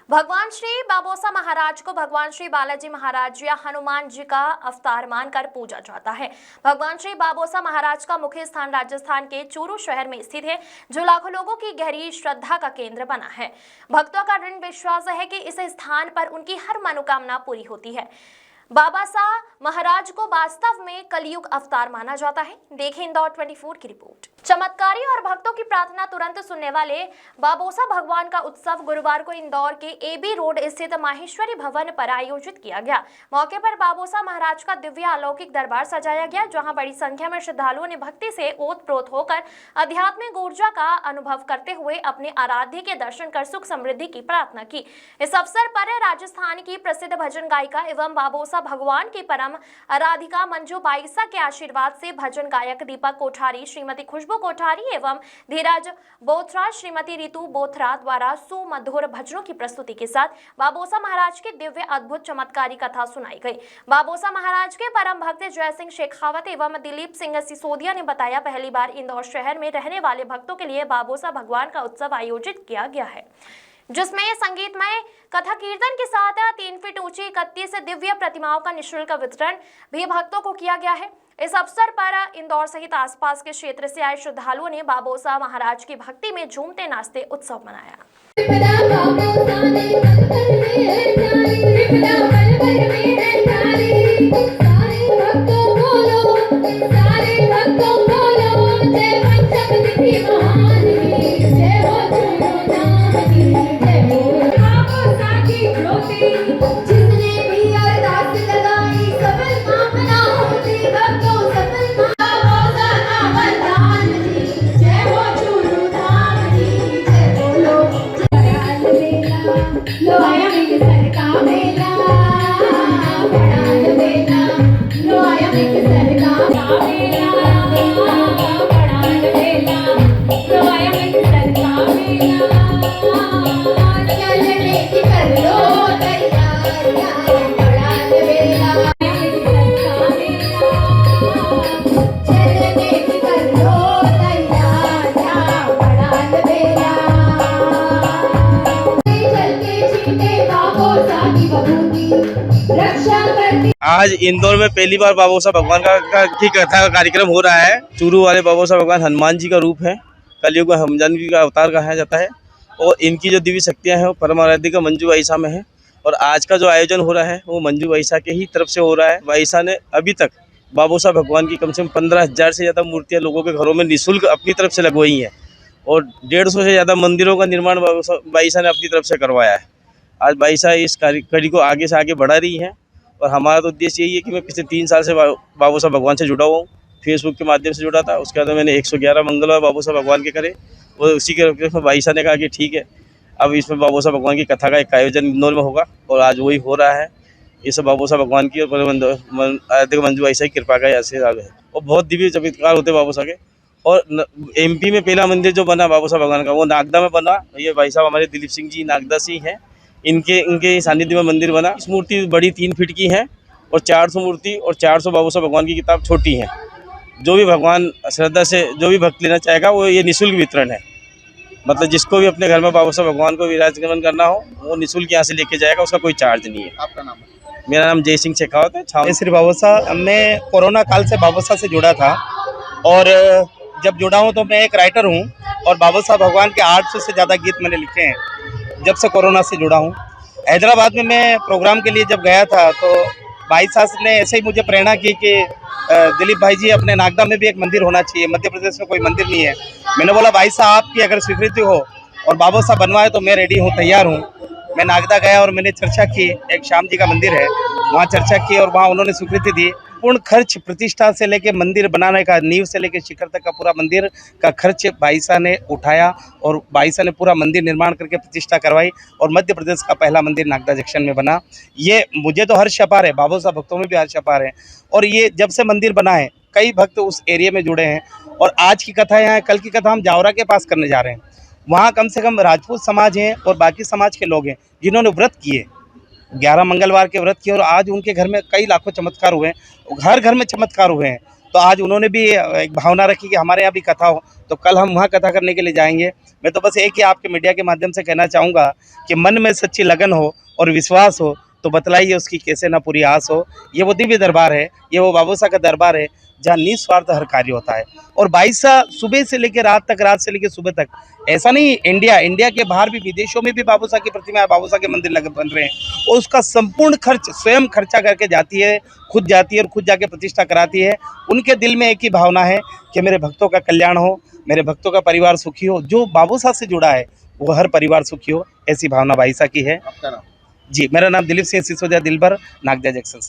भगवान श्री बाबोसा महाराज को भगवान श्री बालाजी महाराज या हनुमान जी का अवतार मानकर पूजा जाता है। भगवान श्री बाबोसा महाराज का मुख्य स्थान राजस्थान के चूरू शहर में स्थित है, जो लाखों लोगों की गहरी श्रद्धा का केंद्र बना है। भक्तों का दृढ़ विश्वास है कि इस स्थान पर उनकी हर मनोकामना पूरी होती है। बाबोसा महाराज को वास्तव में कलयुग अवतार माना जाता है। देखें इंदौर 24 की रिपोर्ट। चमत्कारी और भक्तों की प्रार्थना तुरंत सुनने वाले बाबोसा भगवान का उत्सव गुरुवार को इंदौर के एबी रोड स्थित माहेश्वरी भवन पर आयोजित किया गया। मौके पर बाबोसा महाराज का दिव्य अलौकिक दरबार सजाया गया, जहां बड़ी संख्या में श्रद्धालुओं ने भक्ति से ओतप्रोत होकर आध्यात्मिक ऊर्जा का अनुभव करते हुए अपने आराध्य के दर्शन कर सुख समृद्धि की प्रार्थना की। इस अवसर पर राजस्थान की प्रसिद्ध भजन गायिका एवं बाबोसा भगवान की परम आराधिका मंजू बाईसा के आशीर्वाद से भजन गायक दीपक कोठारी, श्रीमती खुशबू कोठारी एवं धीरज बोथरा, श्रीमती रितु बोथरा द्वारा सुमधुर भजनों की प्रस्तुति के साथ बाबोसा महाराज की दिव्य अद्भुत चमत्कारी कथा सुनाई गई। बाबोसा महाराज के परम भक्त जय सिंह शेखावत एवं दिलीप सिंह सिसोदिया ने बताया, पहली बार इंदौर शहर में रहने वाले भक्तों के लिए बाबोसा भगवान का उत्सव आयोजित किया गया है, जिसमें संगीतमय कथा कीर्तन के साथ 3 फीट ऊंची 31 दिव्य प्रतिमाओं का निःशुल्क वितरण भी भक्तों को किया गया है। इस अवसर पर इंदौर सहित आसपास के क्षेत्र से आए श्रद्धालुओं ने बाबोसा महाराज की भक्ति में झूमते नाचते उत्सव मनाया। आज इंदौर में पहली बार बाबोसा भगवान की कथा का कार्यक्रम हो रहा है। चूरू वाले बाबोसा भगवान हनुमान जी का रूप है, कलयुग में हनुमान जी का अवतार कहा जाता है और इनकी जो दिव्य शक्तियां हैं वो परम आराध्य मंजू बाईसा में है। और आज का जो आयोजन हो रहा है वो मंजू बाईसा के ही तरफ से हो रहा है। बाईसा ने अभी तक बाबोसा भगवान की कम से कम 15,000 से ज़्यादा मूर्तियाँ लोगों के घरों में निःशुल्क अपनी तरफ से लगवाई हैं और 150 से ज़्यादा मंदिरों का निर्माण बाईसा ने अपनी तरफ से करवाया है। आज बाईसा इस कड़ी को आगे से आगे बढ़ा रही है और हमारा तो उद्देश्य यही है कि मैं पिछले 3 साल से बाबोसा भगवान से जुड़ा हुआ हूँ। फेसबुक के माध्यम से जुड़ा था, उसके बाद मैंने 111 मंगलवार बाबोसा भगवान के करे और उसी के बाईसा ने कहा कि ठीक है, अब इसमें बाबोसा भगवान की कथा का एक आयोजन इंदौर में होगा और आज वही हो रहा है। ये सब बाबोसा भगवान की और आराध्य मंजू बाईसा की कृपा का आशीर्वाद है और बहुत दिव्य चमत्कार होते बाबोसा के। और MP में पहला मंदिर जो बना बाबोसा भगवान का वो नागदा में बना। ये भाई साहब हमारे दिलीप सिंह जी नागदा से ही हैं, इनके सानिध्य में मंदिर बना। इस मूर्ति बड़ी 3 फीट की है और 400 मूर्ति और 400 बाबोसा भगवान की किताब छोटी है। जो भी भगवान श्रद्धा से जो भी भक्त लेना चाहेगा वो ये निःशुल्क वितरण है। मतलब जिसको भी अपने घर में बाबोसा भगवान को विराजमान करना हो वो निःशुल्क यहाँ से लेके जाएगा, उसका कोई चार्ज नहीं है। आपका नाम? मेरा नाम जय सिंह शेखावत है। श्री बाबोसा, मैं कोरोना काल से बाबोसा से जुड़ा था और जब जुड़ा हूँ तो मैं एक राइटर हूँ और बाबोसा भगवान के 800 से ज़्यादा गीत मैंने लिखे हैं जब से कोरोना से जुड़ा हूँ। हैदराबाद में मैं प्रोग्राम के लिए जब गया था तो भाई साहब ने ऐसे ही मुझे प्रेरणा की कि दिलीप भाई जी अपने नागदा में भी एक मंदिर होना चाहिए, मध्य प्रदेश में कोई मंदिर नहीं है। मैंने बोला भाई साहब आपकी अगर स्वीकृति हो और बाबोसा बनवाए तो मैं रेडी हूँ, तैयार हूँ। मैं नागदा गया और मैंने चर्चा की, एक श्याम जी का मंदिर है वहाँ चर्चा की और वहाँ उन्होंने स्वीकृति दी। पूर्ण खर्च प्रतिष्ठा से लेके मंदिर बनाने का, नींव से लेके शिखर तक का पूरा मंदिर का खर्च बाईसा ने उठाया और बाईसा ने पूरा मंदिर निर्माण करके प्रतिष्ठा करवाई और मध्य प्रदेश का पहला मंदिर नागदा जंक्शन में बना। ये मुझे तो हर्ष अपार है, बाबोसा भक्तों में भी हर्ष अपार है। और ये जब से मंदिर बना है कई भक्त उस एरिया में जुड़े हैं और आज की कथा यहाँ, कल की कथा हम जावरा के पास करने जा रहे हैं। वहाँ कम से कम राजपूत समाज हैं और बाकी समाज के लोग हैं जिन्होंने व्रत किए, 11 मंगलवार के व्रत किए और आज उनके घर में कई लाखों चमत्कार हुए हैं, हर घर में चमत्कार हुए हैं। तो तो आज उन्होंने भी एक भावना रखी कि हमारे यहाँ भी कथा हो, तो कल हम वहाँ कथा करने के लिए जाएंगे। मैं तो बस एक ही आपके मीडिया के माध्यम से कहना चाहूँगा कि मन में सच्ची लगन हो और विश्वास हो तो बतलाइए उसकी कैसे ना पूरी आस हो। ये वो दिव्य दरबार है, ये वो बाबूसा का दरबार है जहाँ निस्वार्थ हर कार्य होता है। और 22 सुबह से लेकर रात तक, रात से लेकर सुबह तक, ऐसा नहीं इंडिया के बाहर भी, विदेशों में भी बाबूसा की प्रतिमा है, बाबूसा के मंदिर लगे बन रहे हैं और उसका संपूर्ण खर्च स्वयं खर्चा करके जाती है, खुद जाती है और खुद जाके प्रतिष्ठा कराती है। उनके दिल में एक ही भावना है कि मेरे भक्तों का कल्याण हो, मेरे भक्तों का परिवार सुखी हो। जो बाबूसा से जुड़ा है वो हर परिवार सुखी हो, ऐसी भावना बाईसा की है। आपका नाम? जी, मेरा नाम दिलीप सिंह सिसोदिया दिलबर, नागदा जंक्शन से।